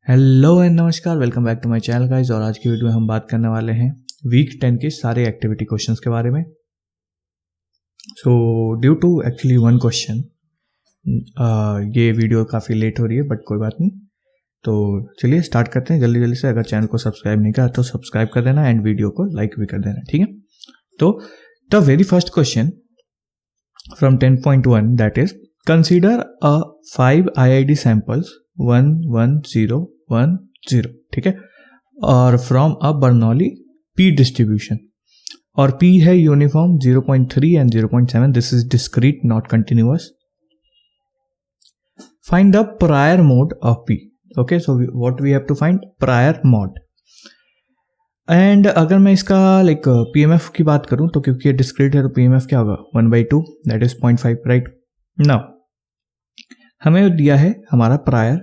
Hello and नमस्कार, welcome back to my channel guys. और आज की वीडियो में हम बात करने वाले हैं वीक 10 के सारे एक्टिविटी क्वेश्चंस के बारे में। So due to actually one question ये वीडियो काफ़ी लेट हो रही है, बट कोई बात नहीं। तो चलिए स्टार्ट करते हैं जल्दी जल्दी से। अगर चैनल को सब्सक्राइब नहीं करा तो सब्सक्राइब कर देना एंड वीडियो को लाइक भी कर देना, ठीक है। तो the very first question from 10.1 that is consider a 5 IID samples 1 1 0 1 0, ठीक है, और from a Bernoulli P distribution, और P है uniform 0.3 and 0.7. This is discrete not continuous. Find the prior mode of P. Okay, so what we have to find prior mode. And अगर मैं इसका like PMF की बात करूं तो क्योंकि ये डिस्क्रीट है तो PMF क्या होगा 1/2, दैट इज 0.5, राइट. नाउ हमें दिया है हमारा प्रायर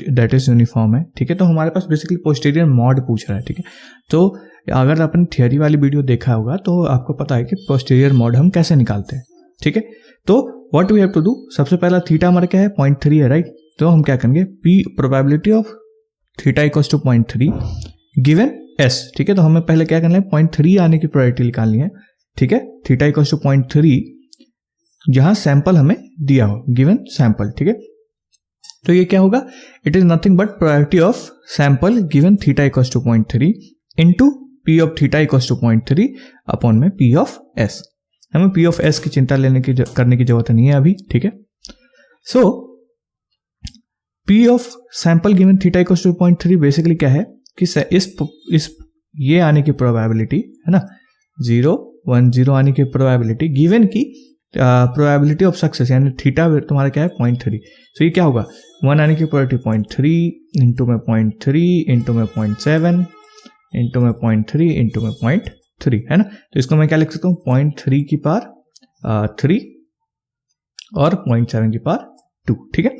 दैट इज यूनिफॉर्म है, ठीक है. तो हमारे पास बेसिकली पोस्टीरियर मॉड पूछ रहा है, ठीक है. तो अगर आपने थियरी वाली वीडियो देखा होगा तो आपको पता है कि पोस्टीरियर मॉड हम कैसे निकालते हैं, ठीक है. तो what we have to do, सबसे पहला थीटा हमारा क्या है 0.3 है, राइट. तो हम क्या करेंगे P probability of theta equals to 0.3 given S, ठीक है. तो हमें पहले क्या करना है 0.3 आने की प्रोबेबिलिटी निकालनी है, ठीक है. थीटा इक्वल्स टू 0.3 जहां सैंपल हमें दिया हो, गिवन सैंपल, ठीक है. तो ये क्या होगा, it is nothing but probability of sample given theta equals to 0.3 into P of theta equals to 0.3 upon में P ऑफ S. हमें P ऑफ S की चिंता करने की जरूरत नहीं है अभी, ठीक है. So P of sample given theta equals to 0.3 basically क्या है कि इस ये आने की प्रोबेबिलिटी है ना, 0 1 0 आने की प्रोबेबिलिटी गिवन की प्रोबेबिलिटी ऑफ सक्सेस, यानी थीटा तुम्हारा क्या है 0.3. सो ये क्या होगा 1 आने की प्रोबेबिलिटी 0.3 इंटू में 0.3 इंटू में 0.7 इंटू में 0.3 इंटू में 0.3, है ना. तो इसको मैं क्या लिख सकता हूँ 0.3 की पावर 3 और 0.7 की पावर 2, ठीक है.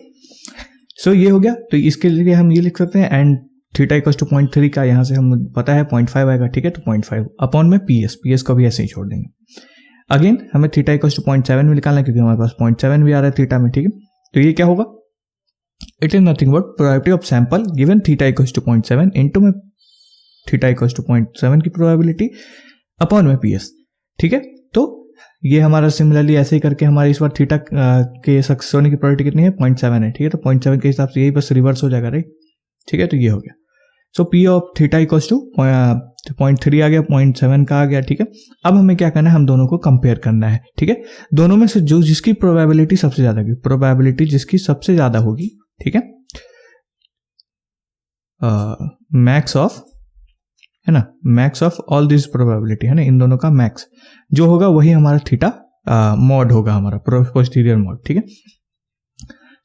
सो ये हो गया. तो इसके लिए हम ये लिख सकते हैं एंड थीटा इक्वल्स टू 0.3 का यहाँ से हम पता है 0.5 आएगा, ठीक है. तो 0.5 अपॉन में PS को भी ऐसे ही छोड़ देंगे. अगेन हमें थीटा इक्वल्स टू 0.7 में निकालना है क्योंकि हमारे पास 0.7 भी आ रहा है थीटा में, ठीक है. तो ये क्या होगा, it is nothing but probability of sample given theta equals to 0.7 into में थीटा इक्वल्स टू 0.7 की प्रोबेबिलिटी अपॉन में PS, ठीक है. तो ये हमारा सिमिलरली ऐसे ही करके हमारे इस बार थीटा के सक्सेस होने की प्रोबेबिलिटी कितनी है 0.7 है, ठीक है. तो 0.7 के हिसाब से यही बस रिवर्स हो जाएगा, राइट, ठीक है. तो ये हो गया. So P of theta equals to 0.3 आ गया, 0.7 का आ गया, ठीक है. अब हमें क्या करना है, हम दोनों को कंपेयर करना है, ठीक है. दोनों में से जो जिसकी प्रोबेबिलिटी सबसे ज्यादा होगी, प्रोबेबिलिटी जिसकी सबसे ज्यादा होगी, ठीक है, मैक्स ऑफ, है ना, max of all this probability, है ना, इन दोनों का मैक्स जो होगा वही हमारा थीटा मॉड होगा, हमारा पोस्टीरियर मॉड, ठीक है.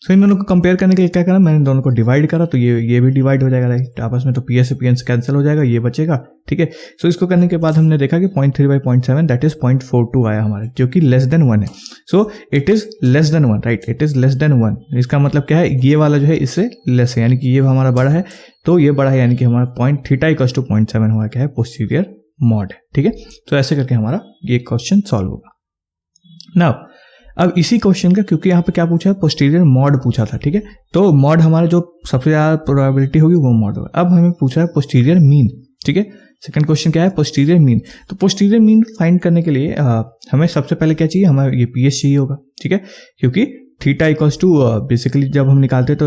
सो इन दोनों को कंपेयर करने के लिए क्या करा, मैंने दोनों को डिवाइड करा, तो ये भी डिवाइड हो जाएगा, राइट, आपस में. तो PS से PN कैंसिल हो जाएगा, ये बचेगा, ठीक है. सो इसको करने के बाद हमने देखा कि 0.3/0.7 दैट इज 0.42 आया हमारे, जो कि लेस देन 1 है. So it is less than 1, right, it is less than 1. इसका मतलब क्या है, ये वाला जो है इससे लेस है, यानी कि ये हमारा बड़ा है, तो ये बड़ा है, यानी कि हमारा पॉइंट थीटा इक्वल्स टू 0.7 हमारा क्या है पोस्टीरियर मॉड है, ठीक है. तो ऐसे करके हमारा ये क्वेश्चन सॉल्व होगा. नाउ अब इसी क्वेश्चन का, क्योंकि यहाँ पे क्या पूछा है पोस्टीरियर मॉड पूछा था, ठीक है. तो मॉड हमारे जो सबसे ज्यादा प्रोबेबिलिटी होगी वो मॉड होगा. अब हमें पूछा है पोस्टीरियर मीन, ठीक है. सेकंड क्वेश्चन क्या है पोस्टीरियर मीन. तो पोस्टीरियर मीन फाइंड करने के लिए हमें सबसे पहले क्या चाहिए, हमें ये PS चाहिए होगा, ठीक है. क्योंकि थीटा इक्वल्स टू बेसिकली जब हम निकालते तो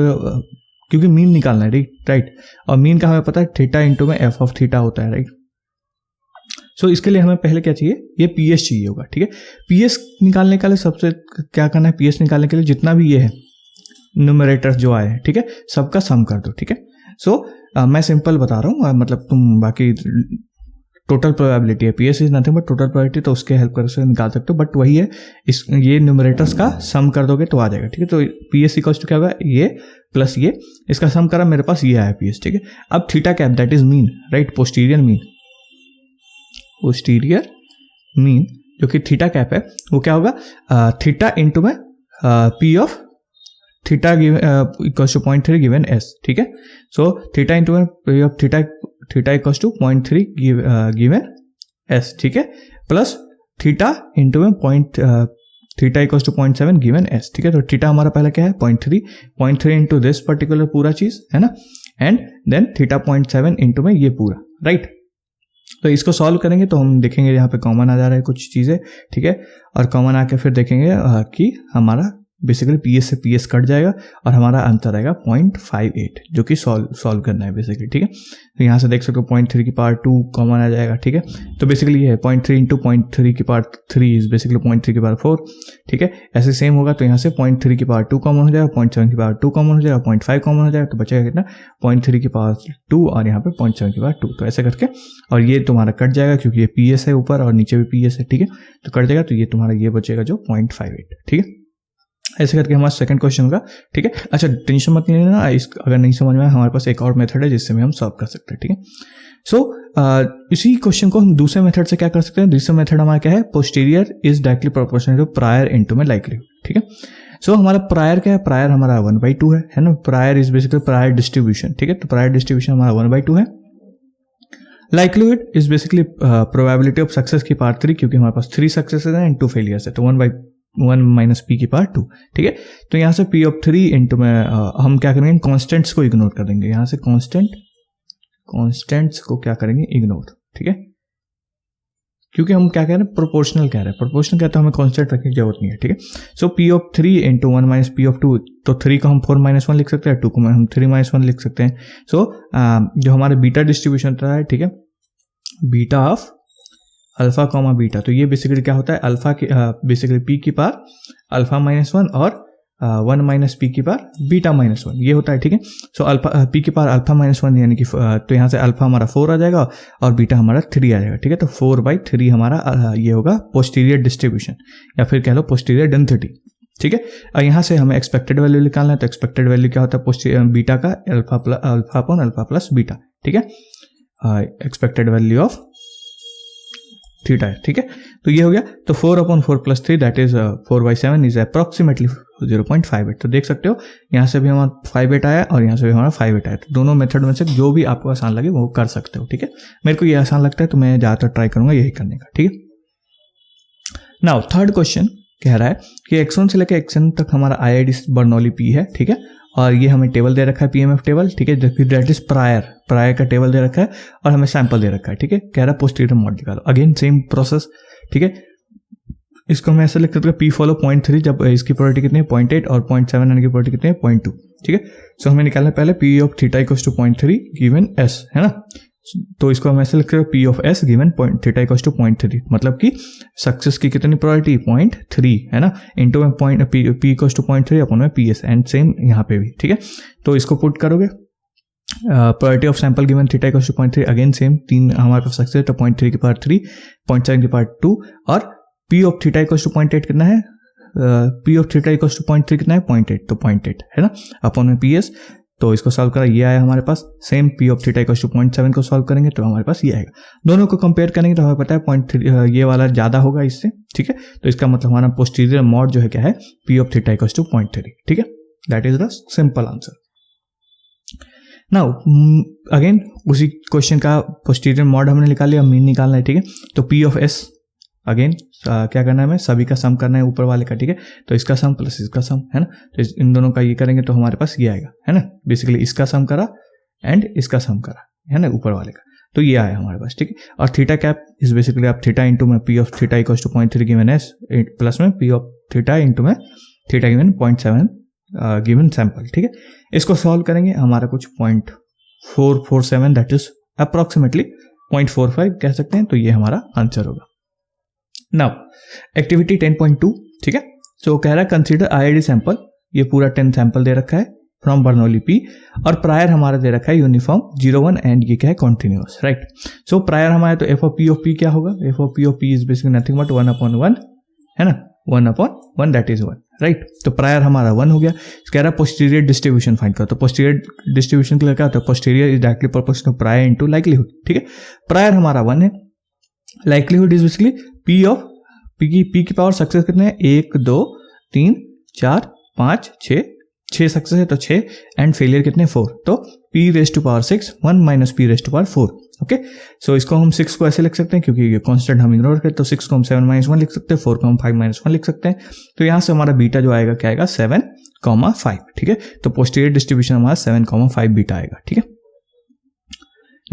क्योंकि मीन निकालना है, राइट, और मीन का हमें पता है थीटा इंटू में F ऑफ थीटा होता है, राइट. सो इसके लिए हमें पहले क्या चाहिए, ये PS चाहिए होगा, ठीक है. PS निकालने के लिए सबसे क्या करना है, PS निकालने के लिए जितना भी ये है न्यूमरेटर्स जो आए हैं, ठीक है, सबका सम कर दो, ठीक है. सो मैं सिंपल बता रहा हूँ, मतलब तुम बाकी टोटल प्रोबेबिलिटी है, PS is nothing but total probability, तो उसके हेल्प कर से निकाल सकते हो, बट वही है, ये न्यूमरेटर्स का सम कर दोगे तो आ जाएगा, ठीक है. तो PS इक्वल्स टू क्या होगा, ये प्लस ये, इसका सम करा, मेरे पास ये आया PS, ठीक है. अब theta cap that is mean, right, posterior mean, posterior mean जो कि थीटा कैप है वो क्या होगा, थीटा इंटू में P of theta equals to 0.3 given S, ठीक है. सो थीटा इंटू में P of theta equals to 0.3 given S, ठीक है, प्लस थीटा इंटू में theta equals to 0.7 given S, ठीक है. तो थीटा हमारा पहला क्या है 0.3 इंटू दिस पर्टिकुलर पूरा चीज, है ना, एंड देन थीटा 0.7 इंटू में ये पूरा, राइट। तो इसको सॉल्व करेंगे तो हम देखेंगे यहाँ पे कॉमन आ जा रहा है कुछ चीज़ें, ठीक है, और कॉमन आके फिर देखेंगे कि हमारा बेसिकली PS से PS कट जाएगा और हमारा आंसर आएगा 0.58, जो कि सॉल्व करना है बेसिकली, ठीक है। तो यहाँ से देख सकते हो 0.3 की पावर 2 कॉमन आ जाएगा, ठीक है। तो बेसिकली ये है 0.3 इंटू 0.3 की पावर 3 इज बेसिकली 0.3 की पावर 4, ठीक है। ऐसे सेम होगा तो यहाँ से 0.3 की पावर 2 कॉमन हो जाएगा, 0.7 की पावर 2 कॉमन हो जाएगा, 0.5 कॉमन हो जाएगा, तो बचेगा कितना 0.3 की पावर 2 और यहाँ पे 0.7 की पावर 2। तो ऐसे करके और ये तुम्हारा कट जाएगा क्योंकि ये PS है ऊपर और नीचे भी PS है, ठीक है। तो कट जाएगा तो ये तुम्हारा ये बचेगा जो 0.58, ठीक है। ऐसे करके हमारा सेकंड क्वेश्चन होगा, ठीक है। अच्छा टेंशन मत लेना, अगर नहीं समझ में आया हमारे पास एक और मेथड है जिससे हम सॉल्व कर सकते हैं, ठीक है। सो इसी क्वेश्चन को हम दूसरे मेथड से क्या कर सकते हैं। दूसरा मेथड हमारा क्या है, posterior is directly proportional to prior into में लाइक्लीहुड, ठीक है। सो हमारा प्रायर क्या है, प्रायर हमारा 1/2 है ना। Prior is basically prior distribution, ठीक है। तो प्रायर डिस्ट्रीब्यूशन हमारा 1/2 है। Likelihood is basically probability of success की पावर 3, क्योंकि हमारे पास 3 सक्सेसेस हैं एंड 2 फेलियर्स है, तो 1/1 माइनस P की पावर 2, ठीक है। तो यहाँ से P(3) इंटू में हम क्या करेंगे, कॉन्स्टेंट्स को इग्नोर कर देंगे। यहाँ से कॉन्स्टेंट्स को क्या करेंगे, इग्नोर, ठीक है। क्योंकि हम क्या कह रहे हैं, प्रोपोर्शनल कह रहे हैं। प्रोपोर्शनल कहते हैं हमें कांस्टेंट रखने की जरूरत नहीं है, ठीक है। सो P(3) इंटू 1 माइनस P(2), तो 3 को हम 4-1 लिख सकते हैं, 2 को हम 3-1 लिख सकते हैं। सो जो हमारे बीटा डिस्ट्रीब्यूशन होता है, ठीक है, beta of alpha comma beta, तो ये बेसिकली क्या होता है, अल्फा की बेसिकली P की पावर अल्फा -1 और 1 माइनस P की पावर बीटा -1, ये होता है, ठीक है। सो अल्फा P की पावर अल्फा -1 यानी कि तो यहाँ से अल्फा हमारा 4 आ जाएगा और बीटा हमारा 3 आ जाएगा, ठीक है। तो 4/3 हमारा ये होगा पोस्टीरियर डिस्ट्रीब्यूशन या फिर कह लो पोस्टीरियर डेंसिटी, ठीक है। और यहाँ से हमें एक्सपेक्टेड वैल्यू निकालना है, तो एक्सपेक्टेड वैल्यू क्या होता है, पोस्टीरियर बीटा का alpha upon alpha plus beta, ठीक है। एक्सपेक्टेड वैल्यू ऑफ थीटा है, ठीक है। तो ये हो गया, तो 4/4 + 3 दैट इज 4/7 इज अप्रोक्सीमेटली 0.58। तो देख सकते हो यहाँ से भी हमारा 58 आया और यहाँ से भी हमारा 58 आया। तो दोनों मेथड में से जो भी आपको आसान लगे वो कर सकते हो, ठीक है। मेरे को ये आसान लगता है तो मैं ज़्यादातर ट्राई करूंगा यही करने का, ठीक है। नाउ थर्ड क्वेश्चन कह रहा है कि x1 से लेकर xn तक हमारा IID बर्नौली P है, ठीक है। और ये हमें टेबल दे रखा है PMF टेबल, ठीक है, दैट इज प्रायर का टेबल दे रखा है और हमें सैंपल दे रखा है, ठीक है। कह रहा है पोस्टीरियर मॉड निकालो, अगेन सेम प्रोसेस, ठीक है। इसको मैं ऐसे लिख सकता हूँ P फॉलो 0.3 जब इसकी प्रोबेबिलिटी कितनी है 0.8 और 0.7 की प्रोबेबिलिटी कितनी है 0.2, ठीक है। सो हमें निकालना है पहले P of theta equals to 0.3 given S, है ना। तो इसको हम ऐसे लिख सकते हैं P of S given theta equals to 0.3, मतलब कि सक्सेस की कितनी प्रोबेबिलिटी 0.3 है ना, इंटू में P इक्वल्स टू 0.3 अपॉन में PS, एंड सेम यहाँ पे भी, ठीक है। तो इसको पुट करोगे, probability of sample given theta equals to 0.3, again same 3 हमारे पास सक्सेस, तो 0.3 की पावर 3, 0.7 की पावर 2 और P of theta equals to 0.8 कितना है, P of theta equals to 0.3 कितना है 0.8, तो 0.8 है ना अपॉन में PS। तो इसको सॉल्व करा, ये आया हमारे पास। Same P of theta equals to 0.7 को सॉल्व करेंगे तो हमारे पास ये आएगा। दोनों को कंपेयर करेंगे तो हमें पता है 0.3 ये वाला ज्यादा होगा इससे, ठीक है। तो इसका मतलब हमारा पोस्टीरियर मॉड जो है क्या है, P of theta equals to 0.3, ठीक है। That is the simple answer. Now again उसी क्वेश्चन का पोस्टीरियर मॉड हमने निकाल लिया, मीन निकालना है, ठीक है। तो P ऑफ S अगेन क्या करना है, हमें सभी का सम करना है ऊपर वाले का, ठीक है। तो इसका सम प्लस इसका सम, है ना। तो इन दोनों का ये करेंगे तो हमारे पास ये आएगा, है ना। बेसिकली इसका सम करा एंड इसका सम करा, है ना, ऊपर वाले का, तो ये आया हमारे पास, ठीक है। और थीटा कैप इज बेसिकली आप थीटा इंटू में P of theta equals to 0.3 given S plus में P ऑफ थीटा इंटू में थीटा गिवन 0.7 गिवन सैंपल, ठीक है। इसको सॉल्व करेंगे, हमारा कुछ 0.447 दैट इज अप्रोक्सीमेटली 0.45 कह सकते हैं, तो ये हमारा आंसर होगा। नाउ एक्टिविटी 10.2, ठीक है। सो कह रहा है कंसीडर IID सैंपल, ये पूरा 10 सैंपल दे रखा है फ्रॉम बर्नौली P और प्रायर हमारा दे रखा है यूनिफॉर्म 0-1 एंड ये क्या है कॉन्टिन्यूअस, राइट। सो प्रायर हमारा तो F ऑफ P क्या होगा, F of P is basically nothing but 1/1, है ना, 1/1 दैट इज 1, राइट। तो प्रायर हमारा 1 हो गया। कह रहा है पोस्टीरियर डिस्ट्रीब्यूशन फाइंड करो, तो पोस्टीरियर डिस्ट्रीब्यूशन के लिए क्या होता है, posterior is directly proportional to prior into likelihood, ठीक है। प्रायर हमारा 1 है, likelihood is basically P of P की पावर सक्सेस कितने हैं 1 2 3 4 5 6 सक्सेस है तो 6 एंड फेलियर कितने 4, तो P raise to power 6 1 minus P raise to power 4, okay. So इसको हम 6 को ऐसे लिख सकते हैं क्योंकि ये कांस्टेंट हम इग्नोर करते, तो 6 को हम 7-1 लिख सकते हैं, 4 को हम 5-1 लिख सकते हैं। तो यहाँ से हमारा बीटा जो आएगा क्या आएगा 7,5, ठीक है। तो पोस्टीरियर डिस्ट्रीब्यूशन हमारा 7,5 बीटा आएगा, ठीक है।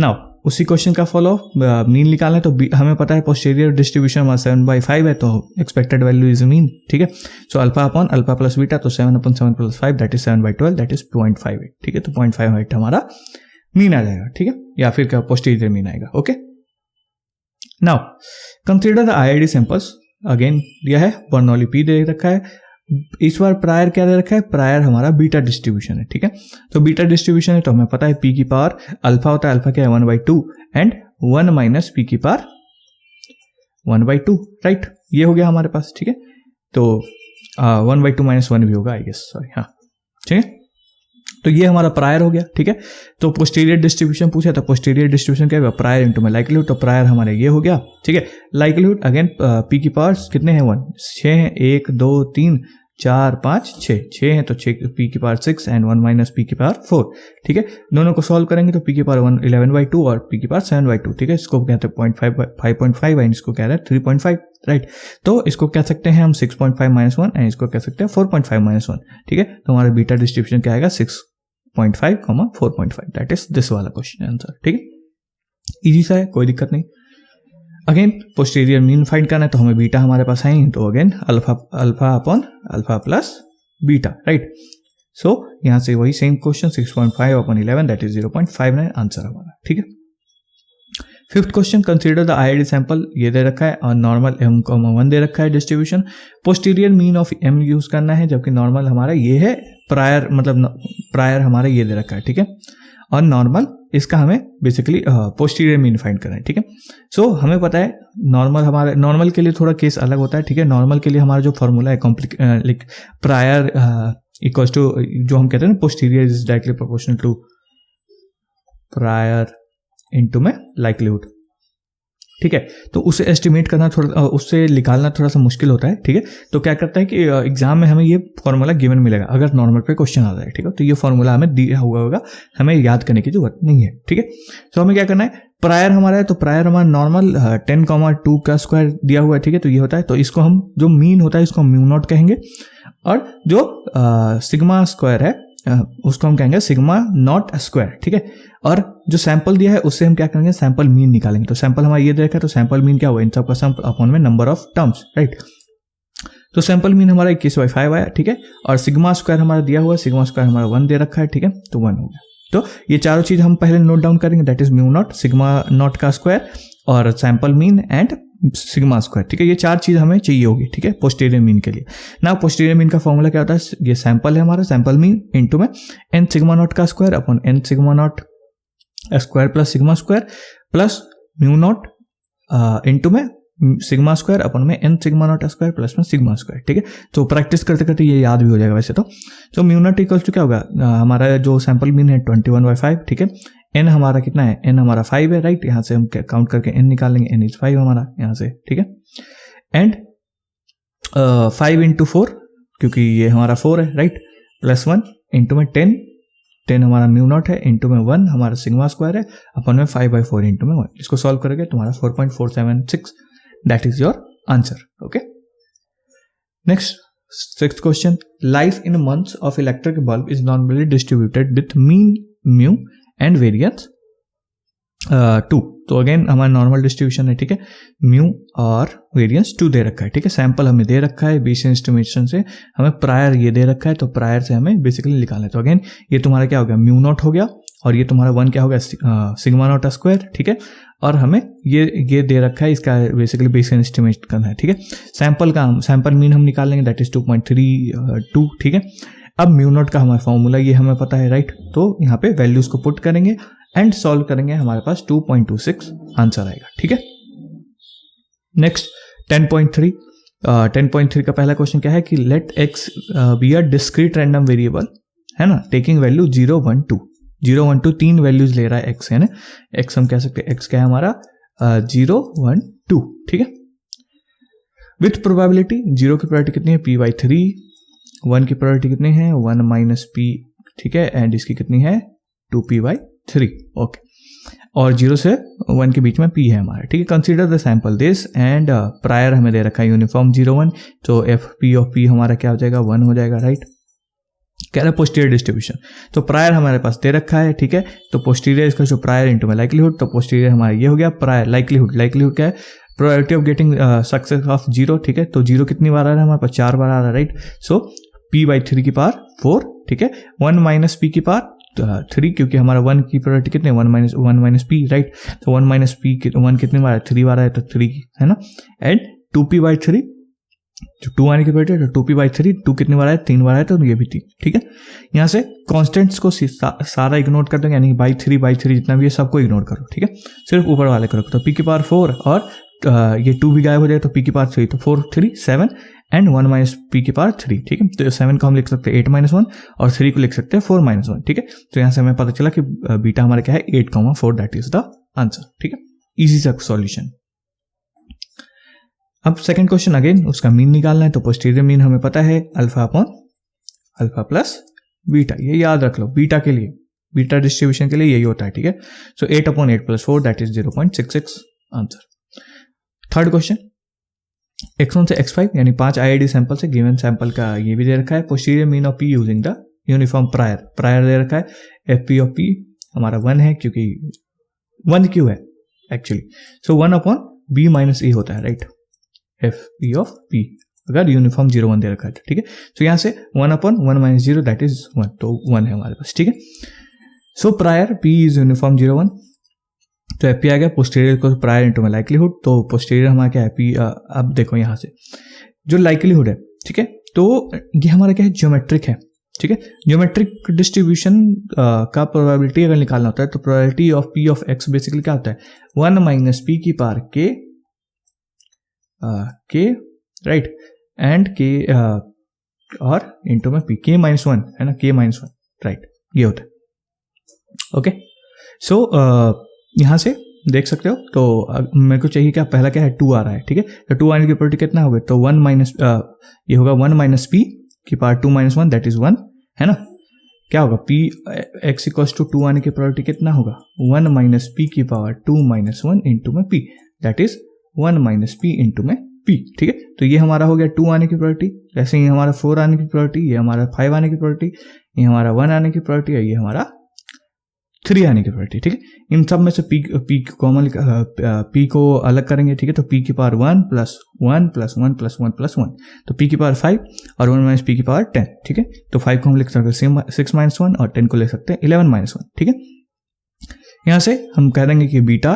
नाउ उसी क्वेश्चन का फॉलो मीन निकालना है, तो हमें पता है पोस्टीरियर डिस्ट्रीब्यूशन हमारा 7/5 है, तो एक्सपेक्टेड वैल्यू इज मीन, ठीक है। So alpha upon alpha plus beta, तो 7/7 + 5 दैट इज 7/12 दैट इज 0.58, ठीक है। तो 0.58 हमारा मीन आ जाएगा, ठीक है, या फिर क्या पोस्टीरियर मीन आएगा, okay. Now consider the IID samples, again दिया है बर्नौली पी दे रखा है, इस बार प्रायर क्या दे रखा है, प्रायर हमारा बीटा डिस्ट्रीब्यूशन है, ठीक है। तो बीटा डिस्ट्रीब्यूशन है तो हमें पता है पी की पावर अल्फा होता है, अल्फा क्या है 1/2 एंड 1 माइनस पी की पावर 1/2, राइट, ये हो गया हमारे पास, ठीक है। तो 1/2 - 1 भी होगा आई गेस, सॉरी, हाँ, ठीक है। तो ये हमारा प्रायर हो गया, ठीक है। तो पोस्टीरियर डिस्ट्रीब्यूशन पूछा, तो पोस्टीरियर डिस्ट्रीब्यूशन क्या होगा, प्रायर इंटू में लाइक्लीहुड, तो प्रायर हमारे ये हो गया, ठीक है। लाइक्लीहुड अगेन पी की पावर्स कितने हैं 1, 6 हैं, 1 2 3 4 5 6 हैं, तो 6 पी की पावर 6 एंड 1 माइनस पी की पावर 4, ठीक है। दोनों को सॉल्व करेंगे तो पी की पावर 11/2 और पी की पावर 7/2, ठीक है। इसको कहते हैं 5.5 एंड इसको कह रहे हैं 3.5, राइट। तो इसको कह सकते हैं हम 6.5 - 1 एंड इसको कह सकते हैं 4.5 - 1, ठीक है। तो हमारा बीटा डिस्ट्रीब्यूशन क्या आएगा 6.5, 4.5, दैट इज दिस वाला क्वेश्चन आंसर, ठीक है। इजी सा है, कोई दिक्कत नहीं। अगेन पोस्टीरियर मीन फाइंड करना है, तो हमें बीटा हमारे पास है, तो again alpha upon alpha plus beta, right. So यहां से वही same question 6.5/11 that is 0.59 answer हमारा, ठीक है। Fifth question, consider the IID sample, ये दे रखा है और नॉर्मल m,1 दे रखा है distribution, posterior mean of m use करना है, जबकि नॉर्मल हमारा ये है, प्रायर मतलब प्रायर हमारा ये दे रखा है, ठीक है। और नॉर्मल इसका हमें बेसिकली पोस्टीरियर मीन फाइंड करना है, ठीक है। सो हमें पता है नॉर्मल के लिए थोड़ा केस अलग होता है, ठीक है। नॉर्मल के लिए हमारा जो फॉर्मूला है लाइक प्रायर इक्वल्स टू, जो हम कहते हैं ना posterior is directly proportional to prior into में लाइक्लीहुड, ठीक है। तो उसे एस्टिमेट करना थोड़ा, उससे निकालना थोड़ा सा मुश्किल होता है, ठीक है। तो क्या करता है कि एग्जाम में हमें ये फॉर्मूला गिवन मिलेगा अगर नॉर्मल पे क्वेश्चन आता है, ठीक है। तो ये फॉर्मूला हमें दिया हुआ होगा, हमें याद करने की जरूरत नहीं है, ठीक है। तो हमें क्या करना है, प्रायर हमारा है, तो प्रायर हमारा नॉर्मल 10,2 का स्क्वायर दिया हुआ है, ठीक है। तो ये होता है, तो इसको हम जो मीन होता है इसको हम म्यू नॉट कहेंगे, और जो सिग्मा स्क्वायर है उसको हम कहेंगे सिग्मा नॉट स्क्वायर, ठीक है। और जो सैंपल दिया है उससे हम क्या करेंगे, सैंपल मीन निकालेंगे। तो सैंपल हमारा ये देखा, तो सैंपल मीन क्या हुआ, इन सबका सम अपॉन में नंबर ऑफ टर्म्स, राइट। तो सैंपल मीन हमारा 21/5 आया, ठीक है। और सिग्मा स्क्वायर हमारा दिया हुआ है, सिग्मा स्क्वायर हमारा 1 दे रखा है, ठीक है। तो 1 हो गया। तो ये चारों चीज हम पहले नोट डाउन करेंगे, that is mu naught, sigma not का स्क्वायर और sample mean and sigma square, ठीक है। ये चार चीज हमें चाहिए होगी, ठीक है, पोस्टीरियर मीन के लिए। ना पोस्टीरियर मीन का फॉर्मूला क्या होता है, ये सैंपल है हमारा, सैंपल मीन इनटू में एन सिग्मा नॉट का square upon n sigma not square plus sigma square plus mu not into में सिग्मा स्क्वायर अपन में n sigma not square plus में सिग्मा स्क्वायर, ठीक है। तो प्रैक्टिस करते करते ये याद भी हो जाएगा वैसे तो म्यू नॉट इक्वल्स टू क्या होगा, हमारा जो सैंपल मीन है 21/5, ठीक है। एन हमारा कितना है, एन हमारा 5 है, राइट। यहाँ से हम काउंट करके एन निकालेंगे, एन इज 5 हमारा यहाँ से, ठीक है। एंड 5 × 4 क्योंकि ये हमारा 4 है, राइट, प्लस 1 इंटू में 10 हमारा म्यू नॉट है, इंटू में 1 हमारा सिग्मा स्क्वायर है, अपन में 5/4 इंटू में 1। इसको सॉल्व करेंगे तुम्हारा 4.476, that is your answer, okay. Next, sixth question, life in months of electric bulb is normally distributed with mean mu and variance 2। तो अगेन हमारा नॉर्मल डिस्ट्रीब्यूशन है, ठीक है। म्यू और वेरियंस 2 दे रखा है, ठीक है। सैंपल हमें दे रखा है, बेसिक एस्टिमेशन से हमें प्रायर ये दे रखा है, तो प्रायर से हमें बेसिकली निकालना है। तो अगेन ये तुम्हारा क्या हो गया, म्यू नॉट हो गया, और ये तुम्हारा 1 क्या हो गया, सिग्मा नॉट स्क्वायर, ठीक है। और हमें ये दे रखा है, इसका बेसिकली बेसिक एस्टिमेट करना है, ठीक है। सैंपल मीन हम निकालेंगे, दैट इज 2.32, ठीक है। अब म्यू नॉट का हमारा फॉर्मूला ये हमें पता है, राइट। तो यहाँ पे वैल्यूज को पुट करेंगे एंड सॉल्व करेंगे, हमारे पास 2.26 आंसर आएगा, ठीक है। नेक्स्ट 10.3, 10.3 का पहला क्वेश्चन क्या है कि let X be a discrete random variable, है ना, टेकिंग वैल्यू 0, 1, 2, 0, 1, 2 3 वैल्यूज ले रहा है एक्स, है ना। एक्स हम कह सकते हैं, एक्स क्या है हमारा 0, 1, 2, ठीक है। विथ प्रोबेबिलिटी 0 की प्रोबेबिलिटी कितनी है, p/3, 1 की प्रोबेबिलिटी कितनी है, 1 - p, ठीक है। एंड इसकी कितनी है, 2p/3, ओके। और 0 से 1 के बीच में p है हमारा, ठीक है। Consider the sample this and prior हमें दे रखा है यूनिफॉर्म 0, 1, तो f p ऑफ p हमारा क्या हो जाएगा, 1 हो जाएगा, राइट। कह रहा है पोस्टीरियर डिस्ट्रीब्यूशन, तो प्रायर हमारे पास दे रखा है, ठीक है। तो पोस्टीरियर इसका जो प्रायर इंटू में लाइक्लीहुड, तो पोस्टीरियर हमारा ये हो गया प्रायर लाइक्लीहुड क्या है, probability of getting success of 0, ठीक है। तो 0 कितनी बार आ रहा है हमारे पास, 4 बार आ रहा है, राइट। सो p/3 की पावर 4, ठीक है। 1 माइनस p की पावर 3, क्योंकि हमारा 1 की प्रोबेबिलिटी कितने, 1 माइनस p, राइट। तो 1 माइनस p 1 कितनी बार है, 3 बार है, तो 3 है ना। एंड 2p/3, जो 2 आने की प्रोबेबिलिटी है, तो 2p/3, 2 कितनी बार है, 3 बार है, तो ये भी 3, ठीक है। यहाँ से कॉन्स्टेंट्स को सारा इग्नोर कर देंगे, यानी बाई थ्री जितना भी है सबको इग्नोर करो, ठीक है। सिर्फ ऊपर वाले करो, तो p की पावर 4 और ये 2 भी गायब हो जाए, तो p की पावर 3, तो 4 3 7 एंड 1 माइनस p की पावर 3, ठीक है। तो 7 को हम लिख सकते हैं 8-1 और 3 को लिख सकते हैं 4-1, ठीक है। तो यहाँ से हमें पता चला कि बीटा हमारा क्या है, 8,4, दैट इज द आंसर, ठीक है। इजी सा सॉल्यूशन। अब सेकंड क्वेश्चन, अगेन उसका मीन निकालना है, तो पोस्टीरियर मीन हमें पता है alpha upon alpha plus beta, ये याद रख लो, बीटा के लिए, बीटा डिस्ट्रीब्यूशन के लिए यही होता है, ठीक है। So 8/8 + 4 that is 0.66 answer. Third question, x1 से x5 यानी 5 IID सैंपल से गिवन सैंपल का ये भी दे रखा है, posterior mean of p using the uniform prior दे रखा है, fp ऑफ p हमारा 1 है, क्योंकि 1 क्यों है एक्चुअली, सो 1/b - a होता है, राइट। fp ऑफ p अगर यूनिफॉर्म 0-1 दे रखा है, ठीक है। तो यहाँ से 1/1 - 0 दैट इज 1, तो 1 है हमारे पास, ठीक है। सो प्रायर p इज यूनिफॉर्म 0-1, तो एपी आ गया, पोस्टीरियर को प्रायर इंटू में लाइक्लीहुड, तो पोस्टीरियर हमारा क्या है पी। अब देखो यहाँ से जो लाइक्लीहुड है, ठीक है, तो ये हमारा क्या है, ज्योमेट्रिक है, ठीक है। ज्योमेट्रिक डिस्ट्रीब्यूशन का प्रोबेबिलिटी अगर निकालना होता है, तो probability of p of x basically क्या होता है, 1 माइनस p की power k, right, and k और इंटू में p, k-1 है ना, k-1, राइट, ये होता है, ओके। सो यहाँ से देख सकते हो, तो मेरे को चाहिए क्या, पहला क्या है, 2 आ रहा है, ठीक है। तो 2 आने की प्रोबेबिलिटी कितना होगा, तो 1 माइनस ये होगा 1 माइनस p की पावर 2-1 दैट इज 1, है ना। क्या होगा, p x इक्वल्स टू 2 आने की प्रोबेबिलिटी कितना होगा, 1 माइनस p की पावर 2-1 इंटू में p that is 1 minus p into में p, ठीक है। तो ये हमारा हो गया 2 आने की प्रोबेबिलिटी, जैसे ये हमारा 4 आने की प्रोबेबिलिटी, ये हमारा 5 आने की प्रोबेबिलिटी, ये हमारा 1 आने की प्रोबेबिलिटी है, ये हमारा 3 आने की प्रोबेबिलिटी, ठीक है। इन सब में से p कॉमन, p को अलग करेंगे, ठीक है। तो p की पावर 1 + 1 + 1 + 1 + 1, तो p की पावर 5 और 1 माइनस p की पावर 10, ठीक है। तो 5 को हम लिख सकते हैं 6-1 और 10 को लिख सकते हैं 11-1, ठीक है। यहाँ से हम कह देंगे कि बीटा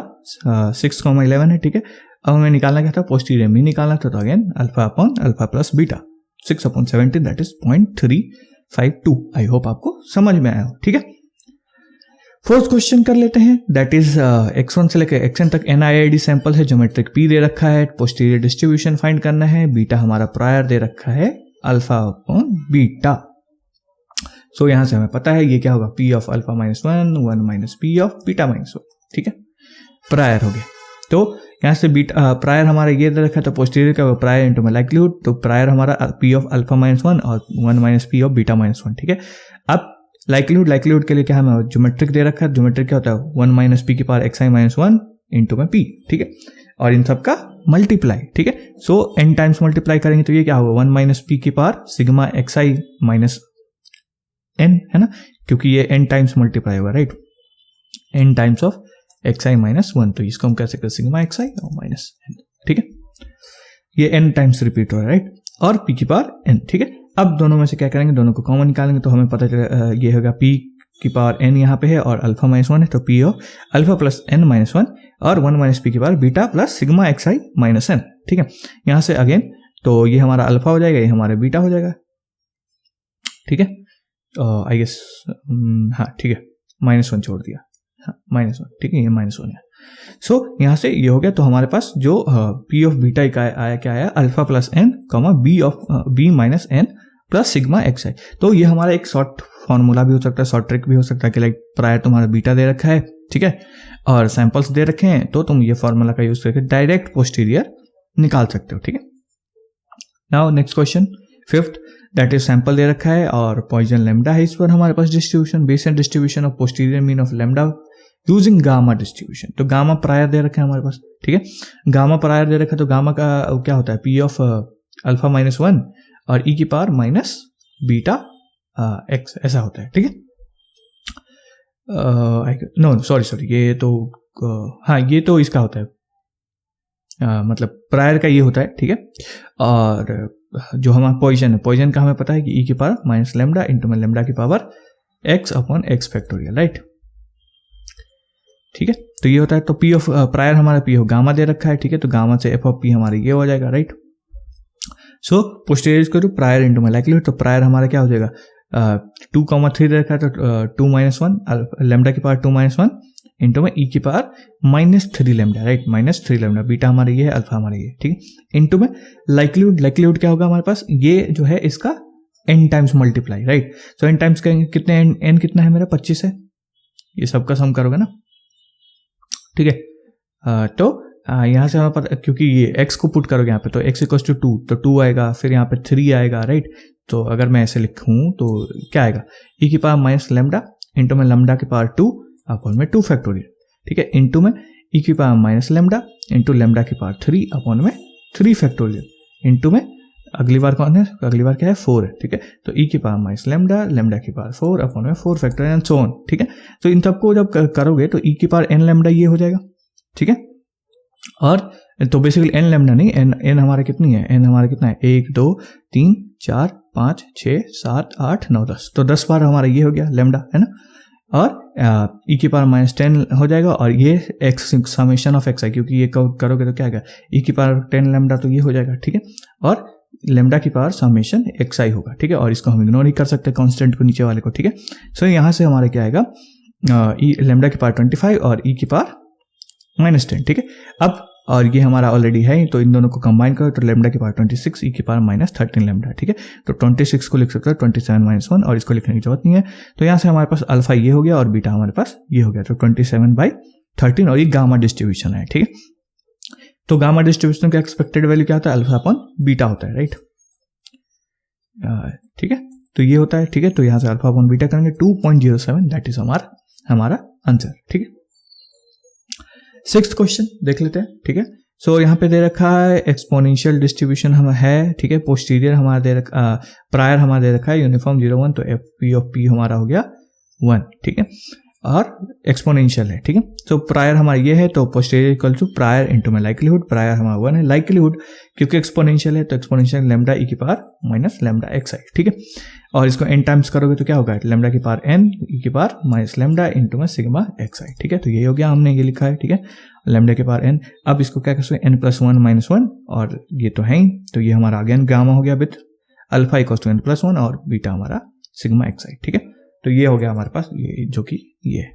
6,11 है, ठीक है। अब हमें निकालना क्या था, पोस्टीरियर मीन निकालना था, तो again alpha upon alpha plus beta 6/17 that is 0.352। I hope आपको समझ में आया हो, ठीक है। फोर्थ क्वेश्चन कर लेते हैं, दैट इज x1 से लेकर xn तक NIID सैंपल है, ज्योमेट्रिक p दे रखा है, पोस्टीरियर डिस्ट्रीब्यूशन फाइंड करना है, बीटा हमारा प्रायर दे रखा है अल्फा अपॉन बीटा। सो यहां से हमें पता है ये क्या होगा, p of alpha -1 1 minus p of beta -1, ठीक है, प्रायर हो गया। तो यहाँ से बीटा प्रायर हमारा ये दे रखा है, तो पोस्टीरियर का प्रायर इंटू में लाइक्लीहुड, तो प्रायर हमारा p ऑफ अल्फा -1 और 1 माइनस p ऑफ बीटा -1, ठीक है। अब लाइक्लीहुड के लिए क्या हमें ज्योमेट्रिक दे रखा है, ज्योमेट्रिक क्या होता है, 1 माइनस p की पावर xi-1 इंटू में p, ठीक है, और इन सब का मल्टीप्लाई, ठीक है। सो n टाइम्स मल्टीप्लाई करेंगे तो ये क्या होगा, 1 माइनस p की power sigma xi minus n, है ना, क्योंकि ये n टाइम्स मल्टीप्लाई होगा, right, n times of xi-1, तो इसको हम कह सकते हैं सिग्मा xi और माइनस n, ठीक है। ये n टाइम्स रिपीट हो रहा है, राइट, और p की पावर n, ठीक है। अब दोनों में से क्या करेंगे, दोनों को कॉमन निकालेंगे, तो हमें पता चला ये होगा p की पावर n यहाँ पे है और अल्फा -1 है, तो p of alpha plus n -1 और 1 माइनस p की power beta plus sigma xi minus n, ठीक है। यहाँ से अगेन तो ये हमारा अल्फा हो जाएगा, ये हमारा बीटा हो जाएगा, ठीक है। आई गेस हाँ, ठीक है, -1 छोड़ दिया, हाँ -1, ठीक है, ये -1 है। सो यहाँ से ये हो गया, तो हमारे पास जो p ऑफ बीटा का आया, क्या आया, alpha plus n b of b minus n plus sigma xi। तो ये हमारा एक शॉर्ट फॉर्मूला भी हो सकता है, शॉर्ट ट्रिक भी हो सकता है कि लाइक प्रायर तुम्हारा बीटा दे रखा है, ठीक है, और सैंपल्स दे रखे हैं, तो तुम ये फॉर्मूला का यूज करके डायरेक्ट पोस्टीरियर निकाल सकते हो, ठीक है। Now next question, fifth, that is sample दे रखा है और पॉइजन लैम्डा है, इस पर हमारे पास distribution, basic distribution of posterior mean of lambda using gamma distribution. तो गामा प्रायर दे रखा है हमारे पास, ठीक है, गामा प्रायर दे रखा है, तो गामा का क्या होता है, p ऑफ अल्फा -1 और e की पावर माइनस बीटा एक्स, ऐसा होता है, ठीक है। नो सॉरी, ये तो हाँ ये तो इसका होता है, मतलब प्रायर का ये होता है, ठीक है। और जो हमारा पोजीशन है, पोजीशन का हमें पता है कि ई की पावर माइनस लेमडा इंटू में लेमडा की power x upon x factorial, right, ठीक है। तो ये होता है, तो पी ऑफ प्रायर हमारा पी ऑफ गामा दे रखा है, ठीक है, तो गामा से एफ ऑफ पी हमारा ये हो जाएगा, right. So posterior equal to prior into में लाइक्लीहुड, तो प्रायर हमारा क्या हो जाएगा, 2,3 दे रखा है, तो 2 - 1 लेमडा की पावर 2 - 1 इंटू में ई की power -3 lambda, right, -3 lambda, beta हमारा ये है, अल्फा हमारा ये, ठीक है, इंटू में लाइक्लीहुड क्या होगा हमारे पास, ये जो है इसका n टाइम्स मल्टीप्लाई, राइट। सो n टाइम्स कितने, n कितना है मेरा 25 है, ये सबका सम करोगे ना, ठीक है। तो यहाँ से हमारे पास, क्योंकि ये x को पुट करोगे यहाँ पे, तो x इक्वल्स टू 2, तो 2 आएगा, फिर यहाँ पे 3 आएगा, राइट। तो अगर मैं ऐसे लिखूँ तो क्या आएगा, ई की पावर माइनस लेमडा इंटू में लेमडा की पावर 2 अपॉन में 2 फैक्टोरियल, ठीक है, इंटू में ई की power minus lambda into lambda की पावर 3 अपॉन में 3 फैक्टोरियल, इंटू में अगली बार कौन है, अगली बार क्या है 4 है, ठीक है। तो ई की पावर माइनस लेमडा, लेमडा की पावर 4 अपॉन में 4 फैक्टोरियल एंड सो ऑन, ठीक है। तो इन सबको जब करोगे तो ई की पावर n लेमडा ये हो जाएगा, ठीक है। और तो बेसिकली n लेमडा नहीं, n हमारा कितनी है, n हमारा कितना है 1 2 3 4 5 6 7 8 9 10, तो 10 बार हमारा ये हो गया लेमडा, है ना। और ई की पावर -10 हो जाएगा, और ये एक्स समेशन ऑफ एक्स है, क्योंकि ये करोगे तो क्या आएगा, ई की पावर 10 लेमडा, तो ये हो जाएगा, ठीक है। और लेमडा की पावर समेशन एक्स आई होगा, ठीक है, और इसको हम इग्नोर नहीं कर सकते कांस्टेंट को, नीचे वाले को, ठीक है। सो यहाँ से हमारा क्या आएगा, लेमडा की पावर 25 और ई की पावर -10, ठीक है। अब और ये हमारा ऑलरेडी है, तो इन दोनों को कंबाइन करो तो लेमडा की पावर 26, ई की पावर -13 लेमडा, ठीक है। तो 26 को लिख सकते हो 27 - 1, और इसको लिखने की जरूरत नहीं है। तो यहाँ से हमारे पास अल्फा ये हो गया और बीटा हमारे पास ये हो गया, तो 27/13, और ये गामा डिस्ट्रीब्यूशन है, ठीक है। तो गामा डिस्ट्रीब्यूशन का एक्सपेक्टेड वैल्यू क्या होता है, अल्फा अपॉन बीटा होता है, राइट, ठीक है। तो ये होता है, ठीक है। तो यहाँ से अल्फा अपॉन बीटा करेंगे 2.07, दैट इज हमारा आंसर, ठीक है। 6th क्वेश्चन देख लेते हैं, ठीक है। सो यहाँ पे दे रखा है एक्सपोनेंशियल डिस्ट्रीब्यूशन हम है, ठीक है। पोस्टीरियर हमारा दे रखा, प्रायर हमारा दे रखा है यूनिफॉर्म 0 1, तो एफ पी ऑफ पी हमारा हो गया 1, ठीक है, और एक्सपोनेंशियल है, ठीक है। सो प्रायर हमारा ये है, तो posterior equal to prior into में लाइक्लीहुड, प्रायर हमारा 1 है, लाइक्लीहुड क्योंकि एक्सपोनेंशियल है तो एक्सपोनेंशियल लेमडा ई की पावर माइनस लेमडा एक्स आई, ठीक है। और इसको n टाइम्स करोगे तो क्या होगा, लेमडा की पावर n ई की पावर माइनस लेमडा इंटू में सिग्मा एक्स आई, ठीक है। तो ये हो गया, हमने ये लिखा है, ठीक है, लेमडा की पावर n। अब इसको क्या कर सकते हैं, n+1 -1, और ये तो है ही, तो ये हमारा अगेन गामा हो गया with alpha equal to n+1 और बीटा हमारा सिग्मा एक्स आई, ठीक है। तो ये हो गया हमारे पास, ये जो कि ये है।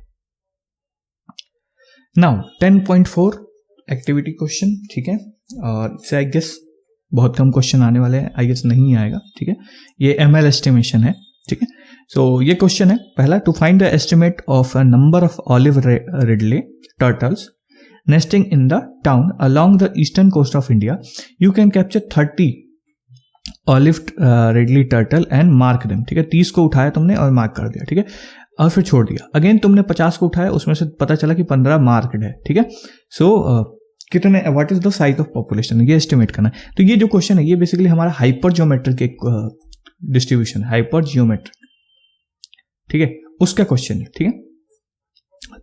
नाउ 10.4 एक्टिविटी क्वेश्चन, ठीक है, और इससे आई गेस बहुत कम क्वेश्चन आने वाले हैं, आई गेस नहीं आएगा, ठीक है। ये ML एस्टिमेशन है, ठीक है। सो ये क्वेश्चन है पहला, to find the estimate of a number of olive ridley turtles nesting in the town along the eastern coast of India, you can capture 30 olive ridley turtle and mark them, ठीक है। 30 को उठाया तुमने और mark कर दिया, ठीक है, और फिर छोड़ दिया। अगेन तुमने 50 को उठाया, उसमें से पता चला कि 15 मार्क्ड है, ठीक है। सो कितने, what is the size of population, ये एस्टिमेट करना है। तो ये जो क्वेश्चन है ये बेसिकली हमारा हाइपर जियोमेट्रिक एक डिस्ट्रीब्यूशन, हाइपर जियोमेट्रिक, ठीक है, उसका क्वेश्चन है, ठीक है।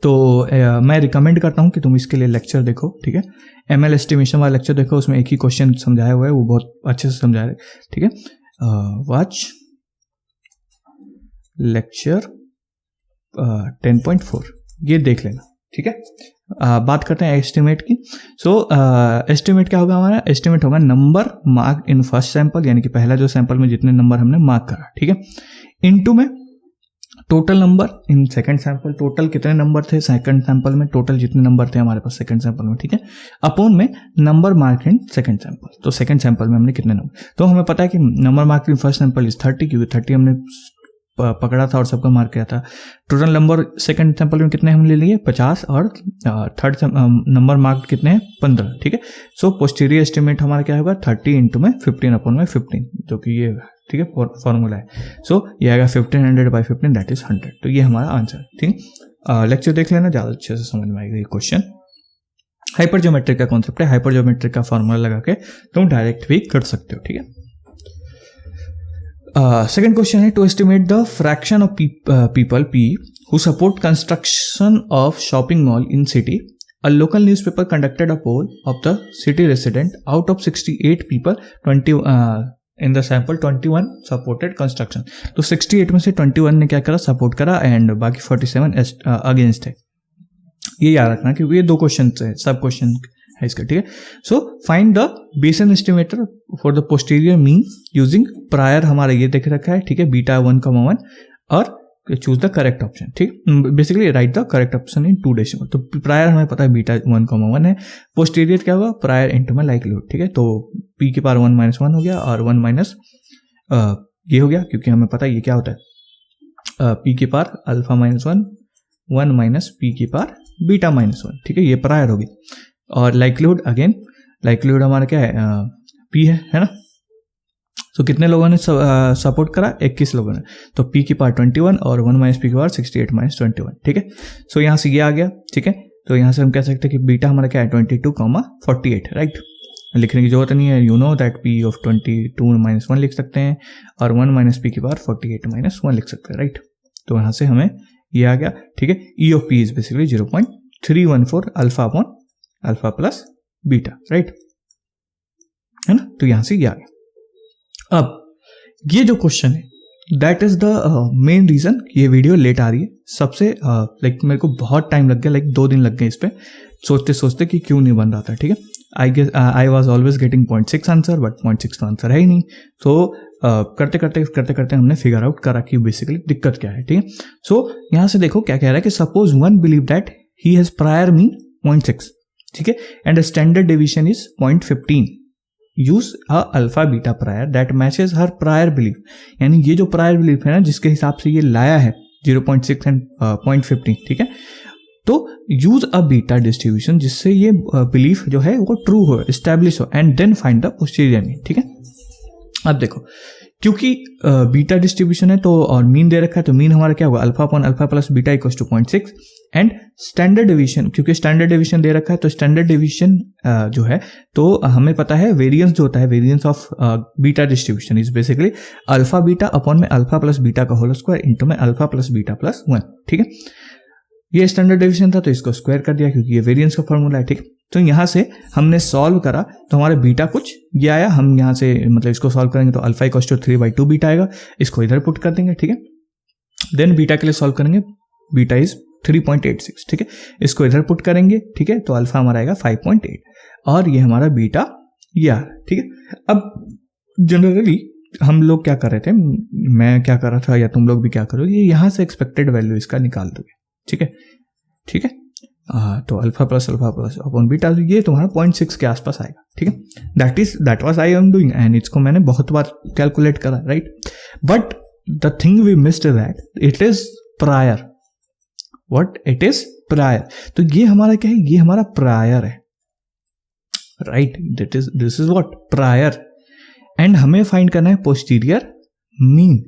तो मैं रिकमेंड करता हूं कि तुम इसके लिए लेक्चर देखो, ठीक है, ML एस्टिमेशन वाला लेक्चर देखो, उसमें एक ही क्वेश्चन समझाया हुआ है, वो बहुत अच्छे से समझाया है, ठीक है। वॉच लेक्चर 10.4, ये देख लेना, ठीक है। बात करते हैं एस्टिमेट की। सो एस्टिमेट क्या होगा हमारा, एस्टिमेट होगा number mark in first sample, यानी कि पहला जो सैंपल में जितने नंबर हमने मार्क करा, ठीक है, इनटू में total number in second sample, total कितने नंबर थे सेकंड सैंपल में, टोटल जितने नंबर थे हमारे पास सेकंड सैंपल में, ठीक है, अपॉन में number mark in second sample. तो सेकंड सैंपल में हमने कितने नंबर, तो हमें पता है कि number mark in first sample is 30, क्योंकि 30 हमने पकड़ा था और सबका मार्क किया था। टोटल नंबर सेकंड सैंपल में कितने हम ले लिए 50, और थर्ड नंबर मार्क कितने हैं 15, ठीक है। सो पोस्टीरियर एस्टिमेट हमारा क्या होगा 30 इंटू में 15 अपॉन में 15, जो कि ये, ठीक है, फॉर्मूला है। सो ये आएगा 1500/15, दैट इज 100। तो ये हमारा आंसर, ठीक है। लेक्चर देख लेना, ज़्यादा अच्छे से समझ में आएगा ये क्वेश्चन। हाइपर ज्योमेट्रिक का कॉन्सेप्ट है, हाइपर ज्योमेट्रिक का फॉर्मूला लगा के तुम डायरेक्ट भी कर सकते हो, ठीक है। सेकेंड क्वेश्चन है, to estimate the fraction of people पी who support construction of shopping mall in city, a local newspaper conducted a poll of the city resident. Out of 68 people, 20 in the sample 21 supported construction. तो 68 में से 21 ने क्या करा, support करा, and बाकी 47 against है. ये याद रखना क्योंकि ये दो क्वेश्चन है, सब क्वेश्चन है इसका, ठीक है. सो फाइंड द बेसन estimator for the posterior mean using prior, हमारा ये देख रखा है, ठीक है, बीटा 1,1, और चूज द करेक्ट ऑप्शन. ठीक, basically right the correct option in 2 decimal. तो प्रायर हमें पता है बीटा 1,1 है, पोस्टीरियर क्या होगा, प्रायर इंटू में लाइक्लीहुड. ठीक है, तो p की पावर 1 - 1 हो गया, और 1 माइनस ये हो गया, क्योंकि हमें पता है ये क्या होता है, p की पावर अल्फा -1, 1 माइनस p की पावर बीटा -1. ठीक है, ये प्रायर होगी. और लाइक्लीहुड, अगेन लाइक्लीहुड हमारा क्या है, p है ना. तो कितने लोगों ने सपोर्ट करा, 21 लोगों ने. तो p की पावर 21 और 1 माइनस p की पावर 68 - 21. ठीक है, सो यहाँ से ये आ गया. ठीक है, तो यहाँ से हम कह सकते हैं कि बीटा हमारा क्या है, 22,48. राइट, लिखने की जरूरत नहीं है, you know that p of 22 - 1 लिख सकते हैं, और 1 माइनस p की पावर 48 - 1 लिख सकते हैं. राइट, तो यहाँ से हमें ये आ गया. ठीक है, e of p is basically 0.314 alpha upon alpha plus beta. Right, है ना. तो यहाँ से ये आ गया. अब ये जो क्वेश्चन है that is the main reason ये वीडियो लेट आ रही है. सबसे लाइक मेरे को बहुत टाइम लग गया, लाइक 2 दिन लग गए इस पे सोचते सोचते कि क्यों नहीं बन रहा था. ठीक है, I was always getting 0.6 answer, but 0.6 तो आंसर है ही नहीं. तो करते करते हमने फिगर आउट करा कि बेसिकली दिक्कत क्या है. ठीक है, सो यहाँ से देखो क्या कह रहा है कि suppose one believe that he has prior mean 0.6. ठीक है, and standard deviation is 0.15. Use a alpha beta prior that matches her prior belief. यानी ये जो प्रायर बिलीफ है ना, जिसके हिसाब से ये लाया है 0.6 एंड 0.15. ठीक है, तो यूज अ बीटा डिस्ट्रीब्यूशन जिससे ये बिलीफ जो है वो ट्रू हो, एस्टैब्लिश हो, and then find the posterior mean. ठीक है, अब देखो क्योंकि बीटा डिस्ट्रीब्यूशन है तो और मीन दे रखा है, तो मीन हमारा क्या होगा, alpha upon alpha plus beta equals to 0.6. And standard deviation, क्योंकि स्टैंडर्ड डेविएशन दे रखा है तो स्टैंडर्ड डेविएशन जो है तो हमें पता है वेरिएंस जो होता है, variance of beta distribution is basically alpha beta upon में अल्फा प्लस बीटा का होल स्क्वायर इंटू में अल्फा प्लस बीटा प्लस 1. ठीक है, ये स्टैंडर्ड डेविएशन था तो इसको स्क्वायर कर दिया क्योंकि ये वेरिएंस का फॉर्मूला है. ठीक है, तो यहाँ से हमने सॉल्व करा तो हमारा बीटा कुछ ये आया. हम यहाँ से मतलब इसको सॉल्व करेंगे तो अल्फा इक्वल्स टू 3/2 बीटा आएगा, इसको इधर पुट कर देंगे. ठीक है, देन बीटा के लिए सॉल्व करेंगे, बीटा इज 3.86. ठीक है, इसको इधर पुट करेंगे. ठीक है, तो अल्फा हमारा आएगा 5.8 और ये हमारा बीटा ये आ रहा है. ठीक है, अब जनरली हम लोग क्या कर रहे थे, मैं क्या कर रहा था या तुम लोग भी क्या करोगे, यहाँ से एक्सपेक्टेड वैल्यू इसका निकाल दोगे. ठीक है, ठीक है, तो अल्फा प्लस अपॉन बीटा ये तुम्हारा 0.6 के आसपास आएगा. ठीक है, that was I am doing, and इसको मैंने बहुत बार कैलकुलेट करा. Right, but the thing we missed that it is prior. What it is prior. तो ये हमारा क्या है, ये हमारा प्रायर है. Right, this is what prior. And हमें फाइंड करना है पोस्टीरियर मीन.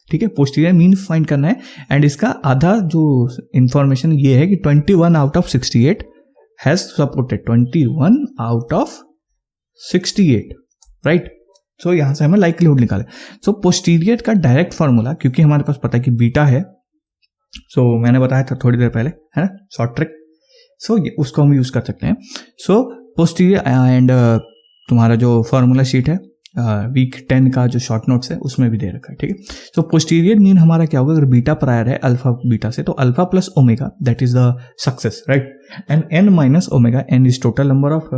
ठीक है, पोस्टीरियर मीन फाइंड करना है. एंड इसका आधा जो इंफॉर्मेशन ये है कि 21 out of 68 has supported. 21 out of 68. Right, so यहां से हमें लाइक्लीहुड निकाले. सो पोस्टीरियर का डायरेक्ट फॉर्मूला, क्योंकि हमारे पास पता है कि बीटा है, सो मैंने बताया था थोड़ी देर पहले, है ना, शॉर्ट ट्रिक. सो उसको हम यूज कर सकते हैं. सो पोस्टीरियर एंड तुम्हारा जो फॉर्मूला शीट है वीक 10 का जो शॉर्ट नोट्स है उसमें भी दे रखा है. ठीक है, सो पोस्टीरियर मीन हमारा क्या होगा, अगर बीटा प्रायर है अल्फा बीटा से तो alpha plus omega that is the success. Right, and n minus omega, n is total number of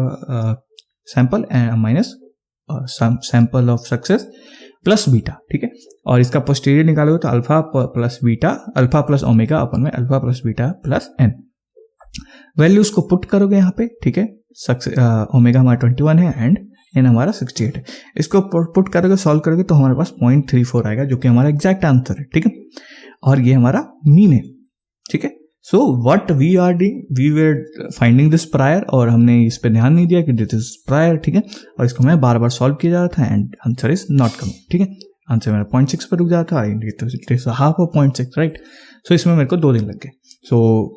sample minus sample of success plus beta. ठीक है, और इसका पोस्टीरियर निकालोगे तो alpha plus beta, alpha plus omega upon में alpha plus beta plus n. Values को put करोगे यहाँ पे. ठीक है, ओमेगा हमारा 21 है एंड एन हमारा 68 है. इसको पुट करोगे, सॉल्व करोगे तो हमारे पास 0.34 आएगा जो कि हमारा एग्जैक्ट आंसर है. ठीक है, और ये हमारा मीन है. ठीक है, so what we are doing, we were finding this prior, और हमने इस पे ध्यान नहीं दिया कि दिस इज प्रायर. ठीक है, और इसको मैं बार बार सॉल्व किया जा रहा था and answer is not coming. ठीक है, आंसर मेरा 0.6 पर रुक जाता है, it is half of 0.6. Right, so इसमें मेरे को 2 दिन लग गए. सो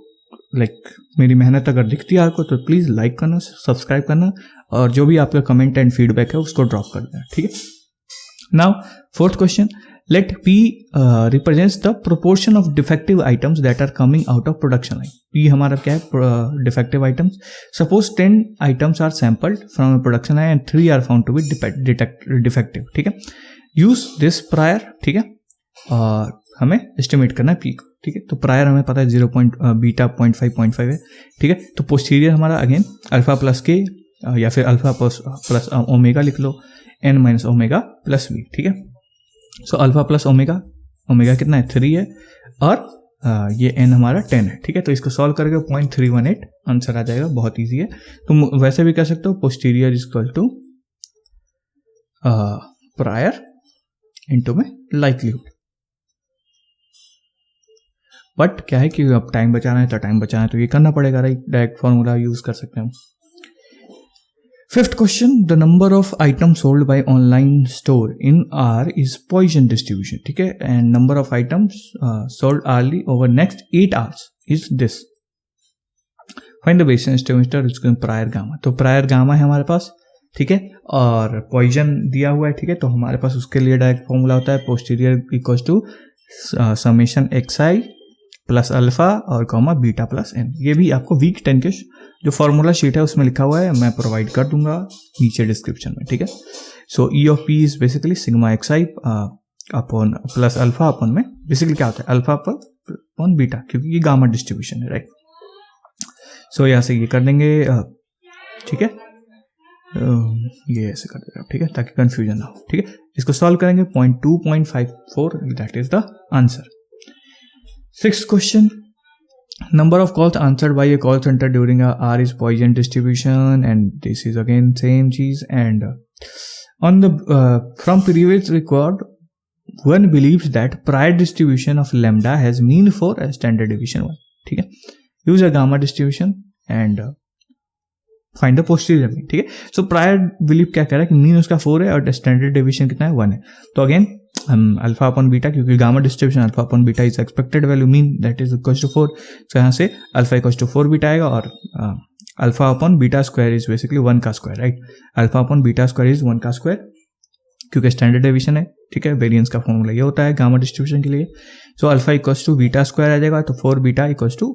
लाइक मेरी मेहनत अगर दिखती है आपको तो प्लीज लाइक करना, सब्सक्राइब करना, और जो भी आपका कमेंट एंड फीडबैक है उसको ड्रॉप कर देना. ठीक है, now fourth question, let P represents the proportion of defective items that are coming out of production line. P हमारा क्या है, defective items. Suppose 10 items are sampled from a production line and 3 are found to be defective, ठीक है। Use this prior, ठीक है, और हमें estimate करना है P को, ठीक है। तो प्रायर हमें पता है 0.5 है, ठीक है। तो पोस्टीरियर हमारा अगेन अल्फा प्लस के या फिर अल्फा प्लस ओमेगा लिख लो, n minus omega plus v, ठीक है। So alpha plus omega, omega कितना है 3 है, और ये n हमारा 10 है, ठीक है। तो इसको सॉल्व करके 0.318 आंसर आ जाएगा, बहुत ईजी है। तुम वैसे भी कह सकते हो posterior is equal to prior into में लाइक्लीहुड। बट क्या है कि अब टाइम बचाना है तो ये करना पड़ेगा, राइट। डायरेक्ट फॉर्मूला यूज कर सकते हैं हम। Fifth question, the number of item sold by online store in are is Poisson distribution, ठीक है। And number of items sold early over next 8 hours is this. Find the basis estimator उसके prior gamma. तो prior gamma है हमारे पास, ठीक है, और poison दिया हुआ है, ठीक है। तो हमारे पास उसके लिए डायरेक्ट फॉर्मूला होता है posterior equals to summation xi plus alpha और कॉमा बीटा प्लस n। ये भी आपको वीक 10 के जो फॉर्मूला शीट है उसमें लिखा हुआ है, मैं प्रोवाइड कर दूंगा नीचे डिस्क्रिप्शन में, ठीक है। So E of P is basically sigma xi upon plus alpha upon में बेसिकली क्या होता है अल्फा अपॉन बीटा, क्योंकि ये गामा डिस्ट्रीब्यूशन है, राइट। सो यहाँ से ये कर देंगे, ठीक है, ये ऐसे कर देगा, ठीक है, ताकि कंफ्यूजन ना हो, ठीक है। इसको सॉल्व करेंगे 0.2.54, that is the answer. Sixth question, number of calls answered by a call center during a R is Poisson distribution, and this is again same cheese. And on the from previous record, one believes that prior distribution of lambda has mean for a standard deviation 1, ठीक है। Use a gamma distribution and find the posterior mean, ठीक है। सो prior believe क्या कह रहा है कि mean उसका 4 है और स्टैंडर्ड डेविएशन कितना है 1 है। तो अगेन हम अल्फा अपॉन बीटा, क्योंकि gamma distribution alpha upon beta is expected value mean that is equal to 4। So यहाँ से अल्फा इक्वल टू 4 बीटा आएगा, और alpha upon beta square is basically 1 का square, right. Alpha upon beta square is 1 का square, क्योंकि standard deviation है, ठीक है। वेरिएंस का फॉर्मूला ये होता है गामा डिस्ट्रीब्यूशन के लिए। So alpha equal to beta square आ जाएगा, तो 4 beta equal to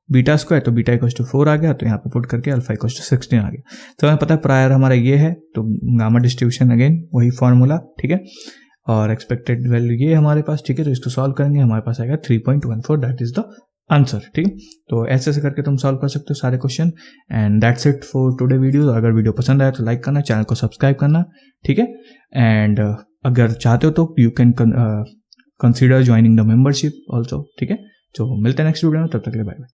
beta square, तो बीटा इक्वल टू 4 आ गया, तो यहाँ पे पुट करके अल्फा इक्वल टू 16 आ गया। तो हमें पता है प्रायर हमारा ये है, तो गामा डिस्ट्रीब्यूशन अगेन वही फॉर्मूला, ठीक है, और एक्सपेक्टेड वैल्यू ये हमारे पास, ठीक है। तो इसको सॉल्व करेंगे, हमारे पास आएगा 3.14, दैट इज द आंसर, ठीक है। तो ऐसे करके तुम सॉल्व कर सकते हो सारे question. And that's it for today video. अगर वीडियो पसंद आया तो लाइक करना, चैनल को सब्सक्राइब करना, ठीक है। एंड अगर चाहते हो तो you can consider joining the membership also, ठीक है। तो मिलते हैं नेक्स्ट वीडियो में, तब तक के लिए बाय बाय।